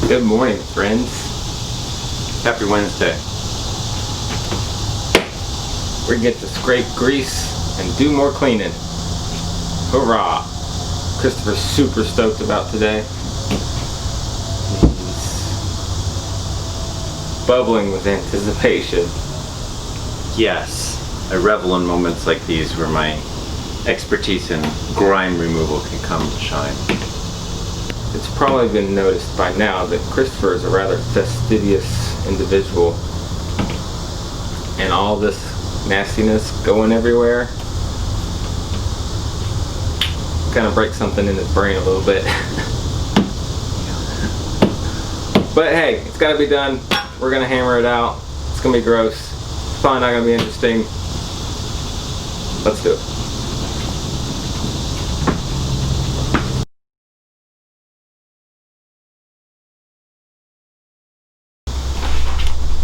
Good morning, friends. Happy Wednesday. We get to scrape grease and do more cleaning. Hurrah! Christopher's super stoked about today. He's bubbling with anticipation. Yes, I revel in moments like these where my expertise in grime removal can come to shine. It's probably been noticed by now that Christopher is a rather fastidious individual, and all this nastiness going everywhere kind of breaks something in his brain a little bit. But hey, it's got to be done. We're gonna hammer it out. It's gonna be gross. It's probably not gonna be interesting. Let's do it.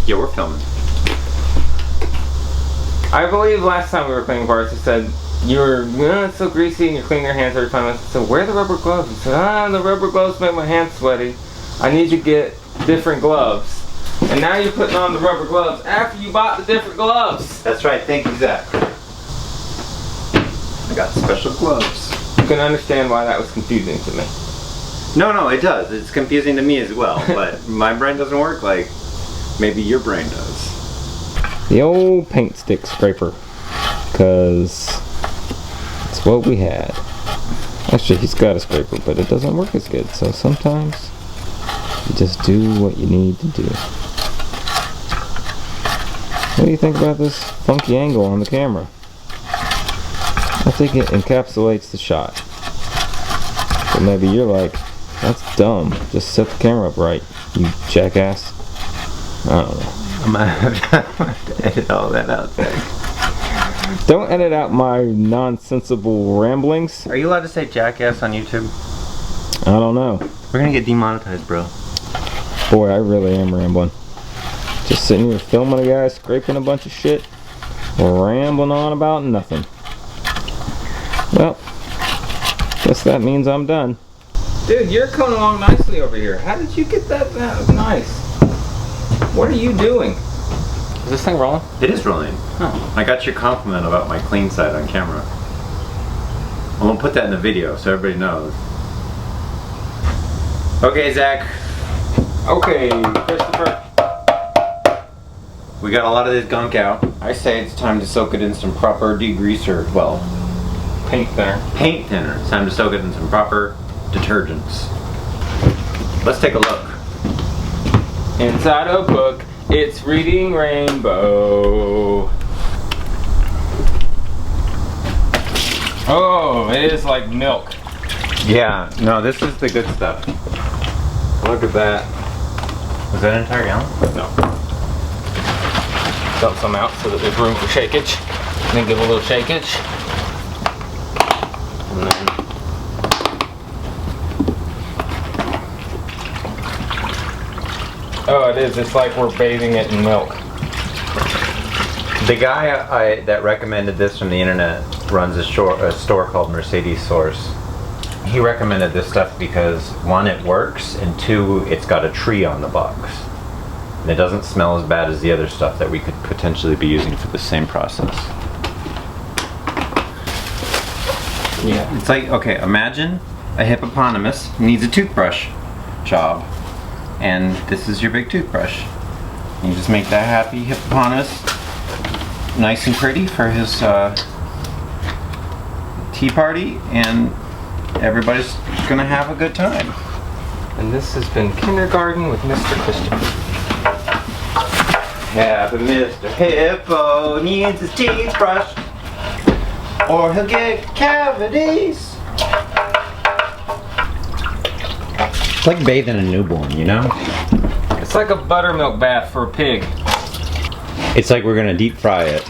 Yeah, we're filming. I believe last time we were cleaning parts, you said you were, it's so greasy and you clean your hands every time. I said, where are the rubber gloves? You said, the rubber gloves make my hands sweaty. I need to get different gloves. And now you're putting on the rubber gloves after you bought the different gloves. That's right, thank you, Zach. I got special gloves. You can understand why that was confusing to me. No, it does. It's confusing to me as well, but my brain doesn't work like maybe your brain does. The old paint stick scraper, because it's what we had. Actually, he's got a scraper, but it doesn't work as good, so sometimes you just do what you need to do. What do you think about this funky angle on the camera? I think it encapsulates the shot. But maybe you're like, that's dumb, just set the camera up right, you jackass. I don't know. I'm gonna have to edit all that out, Zach. Don't edit out my nonsensical ramblings. Are you allowed to say jackass on YouTube? I don't know. We're gonna get demonetized, bro. Boy, I really am rambling. Just sitting here filming a guy scraping a bunch of shit, rambling on about nothing. Well, guess that means I'm done. Dude, you're coming along nicely over here. How did you get that nice? What are you doing? Is this thing rolling? It is rolling. Oh. I got your compliment about my clean side on camera. I'm gonna put that in the video so everybody knows. Okay, Zach. Okay, Christopher. We got a lot of this gunk out. I say it's time to soak it in some proper degreaser. Well, Paint thinner. paint thinner. It's time to soak it in some proper detergents. Let's take a look. Inside a book, it's reading rainbow. Oh, it is like milk. Yeah, no, this is the good stuff. Look at that. Was that an entire gallon? No. Dump some out so that there's room for shakeage. And then give a little shakeage. And then oh, it is. It's like we're bathing it in milk. The guy that recommended this from the internet runs a store called Mercedes Source. He recommended this stuff because one, it works, and two, it's got a tree on the box. And it doesn't smell as bad as the other stuff that we could potentially be using for the same process. Yeah. It's like, okay, imagine a hippopotamus needs a toothbrush job. And this is your big toothbrush. You just make that happy hippopotamus nice and pretty for his tea party, and everybody's gonna have a good time. And this has been Kindergarten with Mr. Christopher. Happy Mr. Hippo needs his teeth brushed, or he'll get cavities. It's like bathing a newborn, you know? It's like a buttermilk bath for a pig. It's like we're gonna deep fry it.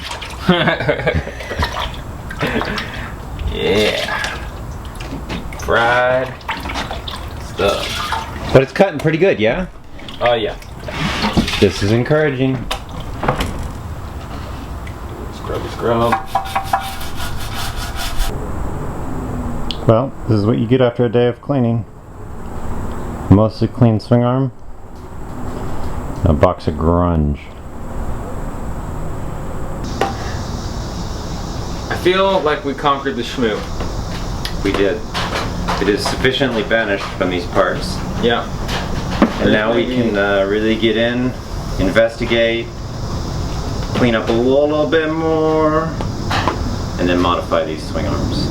Yeah. Fried stuff. But it's cutting pretty good, yeah? Oh, yeah. This is encouraging. Scrubby scrub. Well, this is what you get after a day of cleaning. Mostly clean swing arm, A box of grunge. I feel like we conquered the shmoo. We did. It is sufficiently banished from these parts. Yeah. And now we can really get in, investigate, clean up a little bit more, and then modify these swing arms.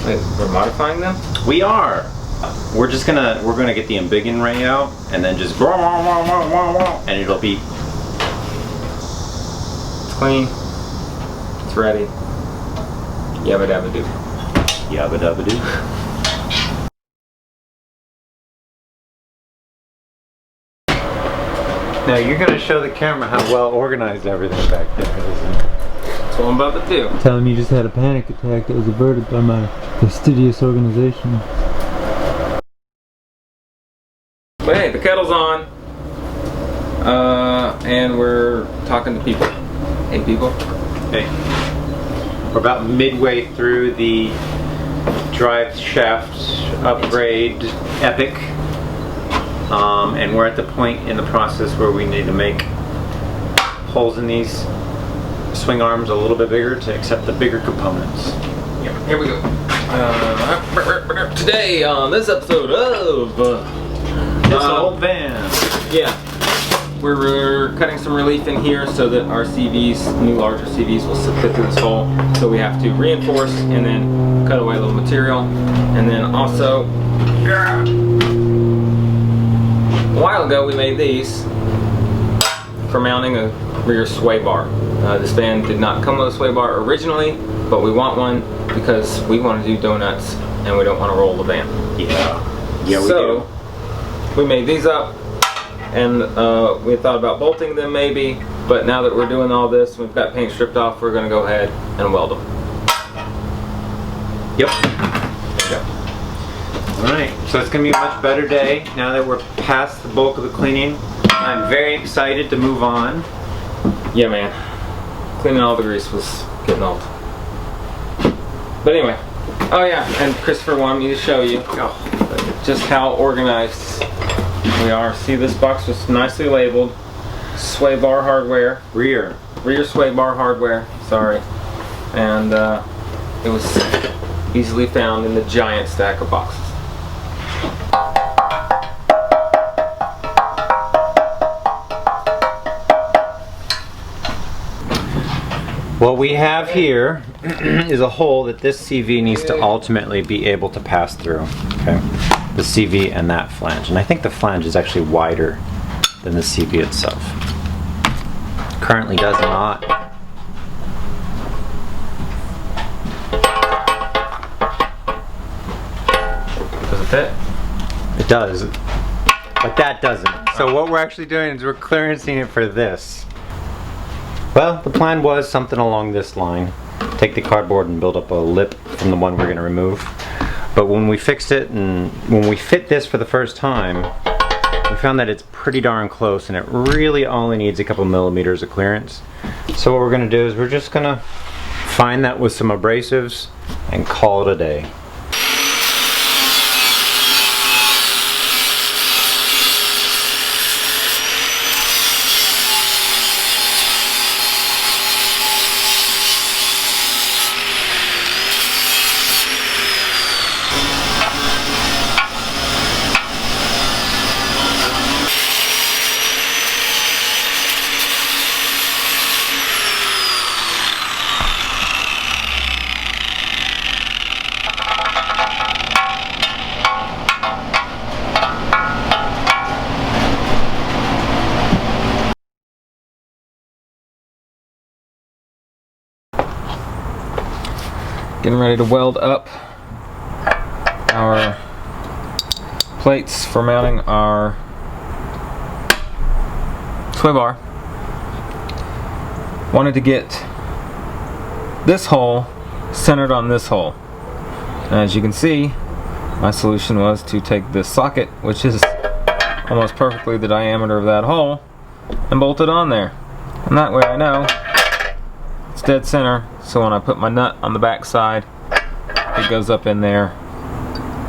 Wait, we're modifying them? We are. We're gonna get the embiggen ray out, and then just and it'll be clean. It's ready. Yabba dabba doo. yabba dabba doo. Now you're gonna show the camera how well organized everything back there is. That's what I'm about to do. Tell him you just had a panic attack that was averted by my fastidious organization. But hey, the kettle's on. And we're talking to people. Hey people. Okay. We're about midway through the drive shaft upgrade epic. And we're at the point in the process where we need to make holes in these swing arms a little bit bigger to accept the bigger components. Yeah, here we go. Today on this episode of This old van. Yeah, we're cutting some relief in here so that our CVs, new larger CVs, will fit through this hole. So we have to reinforce and then cut away a little material, and then also. A while ago we made these for mounting a rear sway bar. This van did not come with a sway bar originally, but we want one because we want to do donuts and we don't want to roll the van. Yeah. Yeah, we so, do. We made these up and we thought about bolting them maybe, but now that we're doing all this, we've got paint stripped off, we're going to go ahead and weld them. Yep. Alright, so it's going to be a much better day now that we're past the bulk of the cleaning. I'm very excited to move on. Yeah, man. Cleaning all the grease was getting old. But anyway. Oh yeah, and Christopher wanted me to show you just how organized we are. See, this box was nicely labeled. Sway bar hardware. Rear sway bar hardware. Sorry. And it was easily found in the giant stack of boxes. What we have here is a hole that this CV needs to ultimately be able to pass through. Okay, the CV and that flange. And I think the flange is actually wider than the CV itself. Currently does not. Does it fit? It does, but that doesn't. So what we're actually doing is we're clearancing it for this. Well, the plan was something along this line. Take the cardboard and build up a lip from the one we're going to remove. But when we fixed it and when we fit this for the first time, we found that it's pretty darn close and it really only needs a couple millimeters of clearance. So what we're going to do is we're just going to find that with some abrasives and call it a day. Getting ready to weld up our plates for mounting our sway bar. Wanted to get this hole centered on this hole. And as you can see, my solution was to take this socket, which is almost perfectly the diameter of that hole, and bolt it on there. And that way I know it's dead center, so when I put my nut on the back side, it goes up in there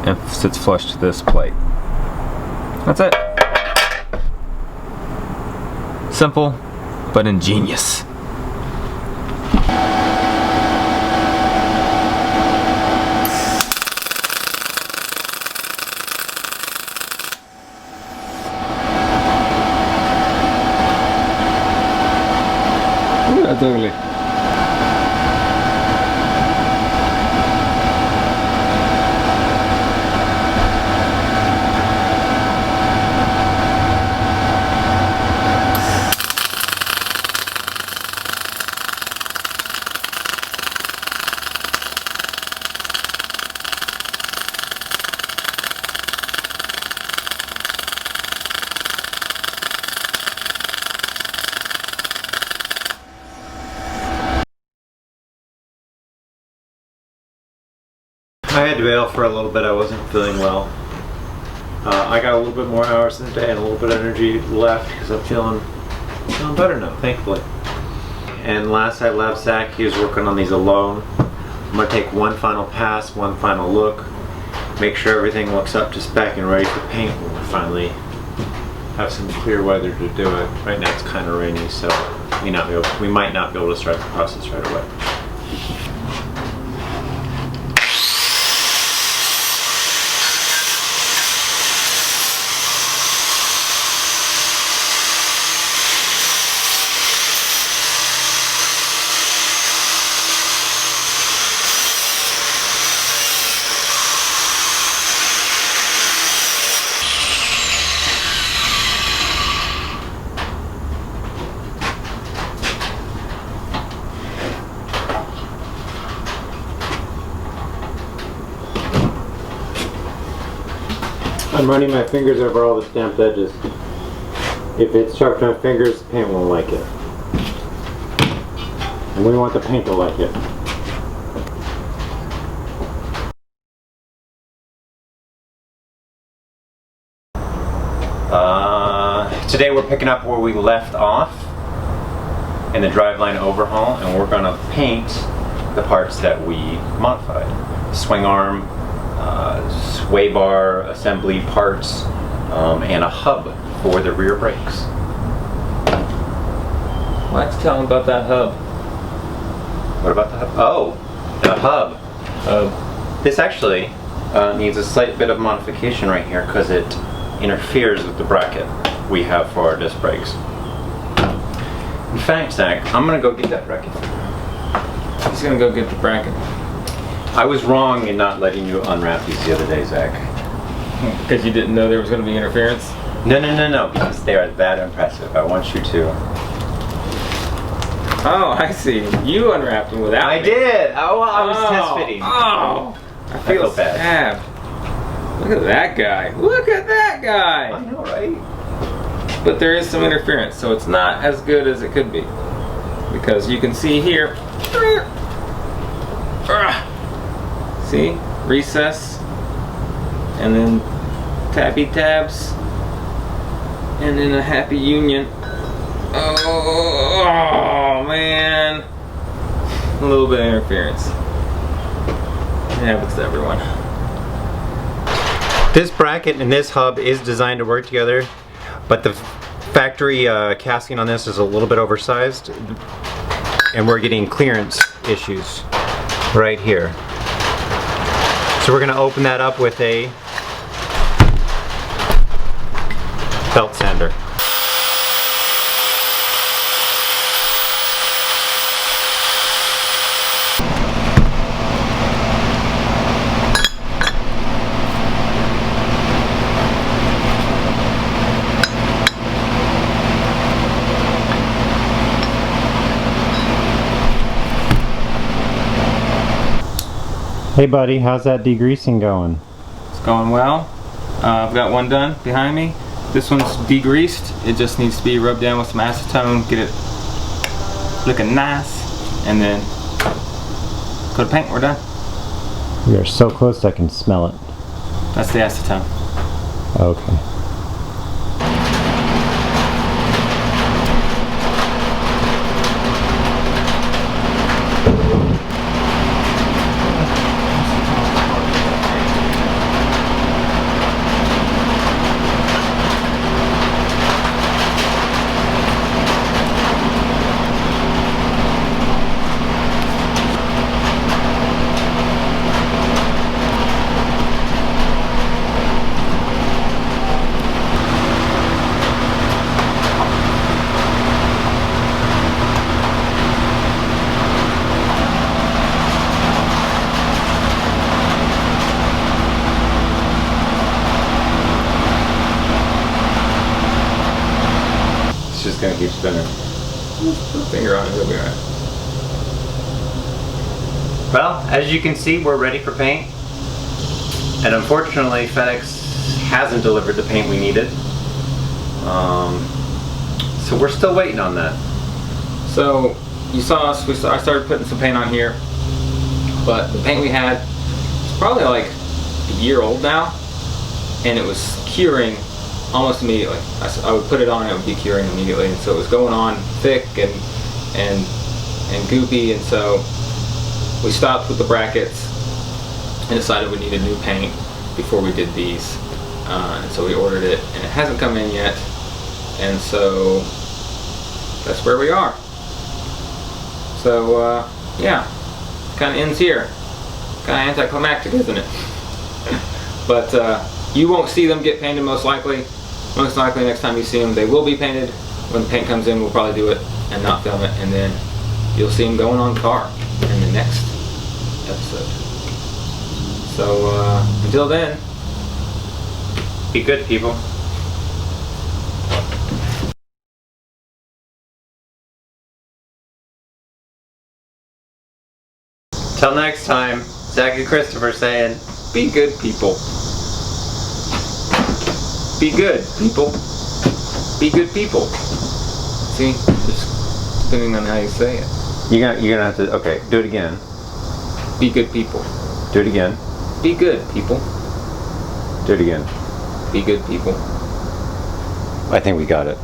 and sits flush to this plate. That's it. Simple, but ingenious. Ooh, that's ugly. I had to bail for a little bit. I wasn't feeling well. I got a little bit more hours in the day and a little bit of energy left because I'm feeling better now, thankfully. And last I left Zach, he was working on these alone. I'm going to take one final pass, one final look, make sure everything looks up to spec and ready for paint when we finally have some clear weather to do it. Right now it's kind of rainy, so we might not be able to start the process right away. I'm running my fingers over all the stamped edges. If it's sharp to my fingers, the paint won't like it. And we want the paint to like it. Today we're picking up where we left off in the Driveline Overhaul, and we're going to paint the parts that we modified. Swing arm, sway bar assembly parts, and a hub for the rear brakes. Let's tell them about that hub. What about the hub? Oh, the hub. This actually needs a slight bit of modification right here because it interferes with the bracket we have for our disc brakes. In fact, Zach, I'm gonna go get that bracket. He's gonna go get the bracket. I was wrong in not letting you unwrap these the other day, Zach. Because you didn't know there was gonna be interference? No, because they are that impressive. I want you to. Oh, I see. You unwrapped them without I me. did! Oh, well, I was test fitting. Oh! I feel bad. bad. Look at that guy. Look at that guy! I know, right? But there is some interference, so it's not as good as it could be. Because you can see here. See? Recess. And then tappy tabs. And then a happy union. Oh man. A little bit of interference. It happens to everyone. This bracket and this hub is designed to work together, but the factory casting on this is a little bit oversized, and we're getting clearance issues right here. So we're going to open that up with a belt sander. Hey buddy, how's that degreasing going? It's going well. I've got one done behind me. This one's degreased. It just needs to be rubbed down with some acetone, get it looking nice, and then coat of paint, we're done. We are so close I can smell it. That's the acetone. Okay. It's gonna keep spinning. Just put a finger on it, it'll be alright. Well, as you can see, we're ready for paint. And unfortunately, FedEx hasn't delivered the paint we needed. So we're still waiting on that. So, you saw us, I started putting some paint on here. But the paint we had is probably like a year old now. And it was curing almost immediately. I would put it on and it would be curing immediately. And so it was going on thick and goopy. And so we stopped with the brackets and decided we needed new paint before we did these. And so we ordered it, and it hasn't come in yet. And so that's where we are. So yeah, kind of ends here. Kind of anticlimactic, isn't it? But you won't see them get painted most likely. Most likely next time you see them, they will be painted. When the paint comes in, we'll probably do it and not film it, and then you'll see them going on the car in the next episode. So until then, Be good, people. Till next time, Zach and Christopher saying, be good people. Be good people. Be good people. See, just depending on how you say it. you're gonna have to, okay, do it again. Be good people. Do it again. Be good people. Do it again. Be good people. I think we got it.